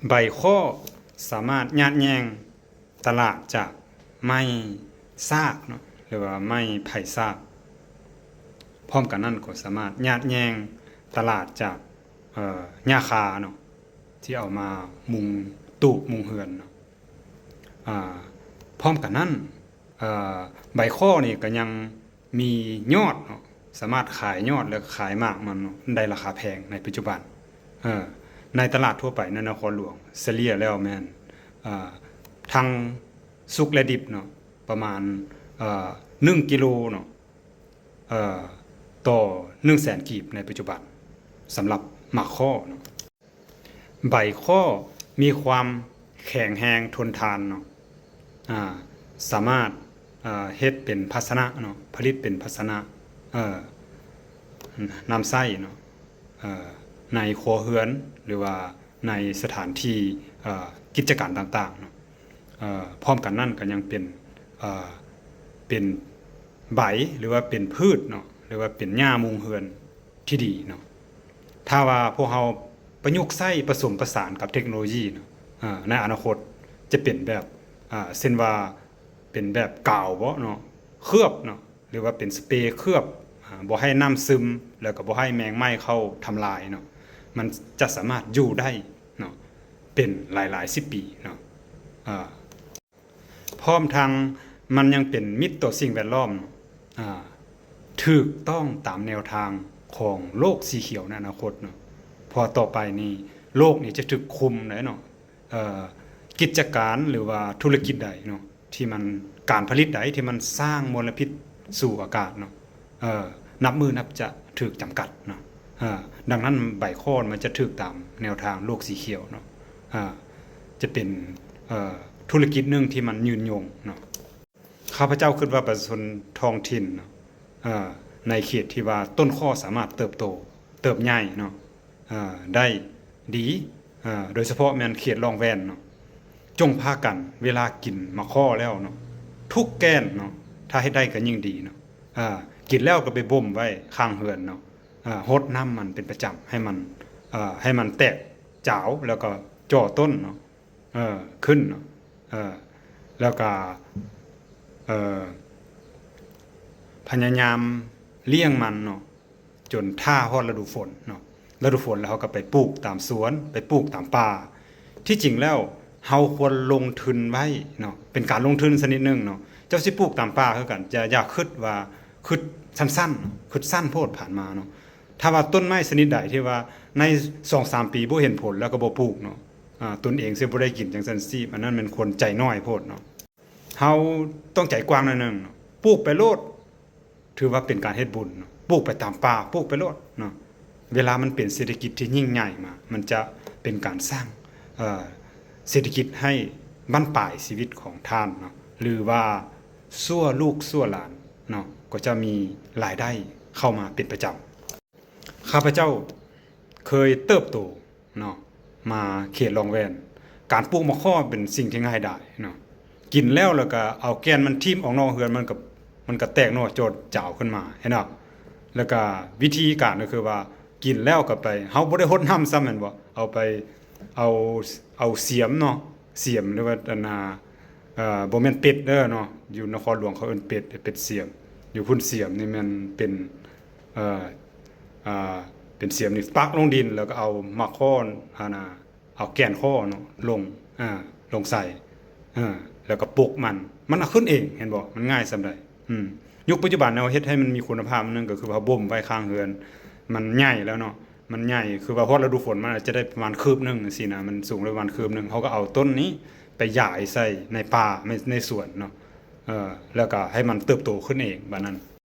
ใบข้อสามารถยัดแยงตลาดจากไม้ซากเนาะหรือว่าไม้ไผ่ซากพร้อมกันนั้นก็สามารถยัดแยงตลาดจากหญ้าคาเนาะที่เอามามุงตูบมุงเฮือนเนาะพร้อมกันนั้นใบข้อนี่ก็ยังมียอดเนาะสามารถขายยอดและขายมากมันได้ราคาแพงในปัจจุบันในตลาดทั่วไปในนครหลวงเฉลี่ยแล้วแม่นทั้งสุกและดิบเนาะประมาณ1 กิโลเนาะต่อ100,000 กีบในปัจจุบันสำหรับหมากข้อเนาะใบข้อมีความแข็งแรงทนทานเนาะสามารถเฮ็ดเป็นภาชนะเนาะผลิตเป็นภาชนะน้ำไส้เนาะในครัวเรือนหรือว่าในสถานที่กิจการต่างๆเนาะพร้อมกันนั่นก็ยังเป็นใบหรือว่าเป็นพืชเนาะหรือว่าเป็นหญ้ามุงเรือนที่ดีเนาะถ้าว่าพวกเราประยุกต์ใช้ผสมผสานกับเทคโนโลยีเนาะในอนาคตจะเป็นแบบเช่นว่าเป็นแบบกาวบ่เนาะเคลือบเนาะหรือว่าเป็นสเปรย์เคลือบบ่ให้น้ำซึมแล้วก็บ่ให้แมงไหม้เข้าทำลายเนาะมันจะสามารถอยู่ได้เนาะเป็นหลายๆ10 ปีเนาะพร้อมทางมันยังเป็นมิตรต่อสิ่งแวดล้อมถูกต้องตามแนวทางของโลกสีเขียวในอนาคตเนาะพอต่อไปนี้โลกนี้จะถูกคุมได้เนาะกิจการหรือว่าธุรกิจใดเนาะที่มันการผลิตใดที่มันสร้างมลพิษสู่อากาศเนาะนับมือนับจะถูกจำกัดเนาะดังนั้นใบข้อมันจะถูกตามแนวทางโลกสีเขียวเนาะจะเป็นธุรกิจหนึ่งที่มันยืนยงเนาะข้าพเจ้าคิดว่าประชาชนท้องถิ่นเนาะในเขตที่ว่าต้นข้อสามารถเติบโตเติบใหญ่เนาะได้ดีโดยเฉพาะแม่นเขตรองแวนเนาะจงพากันเวลากินมะข้อแล้วเนาะทุกแก้นเนาะถ้าให้ได้ก็ยิ่งดีเนาะกินแล้วก็ไปบ่มไว้ข้างเฮือนเนาะรดน้ำมันเป็นประจำให้มันแตกจ๋าวแล้วก็จ่อต้นเนาะขึ้นเนาะแล้วก็พยายามเลี้ยงมันเนาะจนท่าฮอดฤดูฝนเนาะฤดูฝนแล้วเขาก็ไปปลูกตามสวนไปปลูกตามป่าที่จริงแล้วเฮาควรลงทุนไว้เนาะเป็นการลงทุนชนิดนึงเนาะเจ้าสิปลูกตามป่าคือกันอย่าคิดว่าคิดสั้นๆคิดสั้นโพดผ่านมาเนาะถ้าว่าต้นไม้ชนิดใดที่ว่าใน 2-3 ปีบ่เห็นผลแล้วก็บ่ปลูกเนาะตนเองสิบ่ได้กินจังซั่นซี่อันนั้นมันคนใจน้อยโพดเนาะเฮาต้องใจกว้างหน่อยนึงเนาะปลูกไปโลดถือว่าเป็นการเฮ็ดบุญเนาะปลูกไปตามป่าปลูกไปโลดเนาะเวลามันเป็นเศรษฐกิจที่ยิ่งใหญ่มามันจะเป็นการสร้างเศรษฐกิจให้บั้นปลายชีวิตของท่านเนาะหรือว่าซั่วลูกซั่วหลานเนาะก็จะมีรายได้เข้ามาเป็นประจำข้าพเจ้าเคยเติบโตเนาะมาเขตรองแวนการปลูกมะข้อเป็นสิ่งที่ง่ายได้เนาะกินแล้วก็เอาแกนมันทิ่มออกนอกเฮือนมันก็แตกหน่อโจดจ่าวขึ้นมาเห็นบ่แล้วก็วิธีการก็คือว่ากินแล้วก็ไปเฮาบ่ได้รดน้ำซ้ำแม่นบ่เอาไปเอาเสียมเนาะเสียมหรือว่าบ่แม่นเป็ดเด้อเนาะอยู่นครหลวงเขาเอิ้นเป็ดเสียมอยู่พุ่นเสียมนี่มันเป็นเป็นเสียมนี่ปักลงดินแล้วก็เอามะข้อเอาแกนข้อเนาะลงใส่แล้วก็ปลูกมันเอาขึ้นเองเห็นบ่มันง่ายส่ำใดยุคปัจจุบันเราเฮ็ดให้มันมีคุณภาพนึงก็คือว่าบ่มไว้ข้างเรือนมันใหญ่แล้วเนาะมันใหญ่คือว่าพอฤดูฝนมันอาจจะได้ประมาณคืบนึงจังซี่นะมันสูงประมาณคืบนึงเขาก็เอาต้นนี้ไปหย่ายใส่ในป่าในสวนเนาะแล้วก็ให้มันเติบโตขึ้นเองบัดนั้น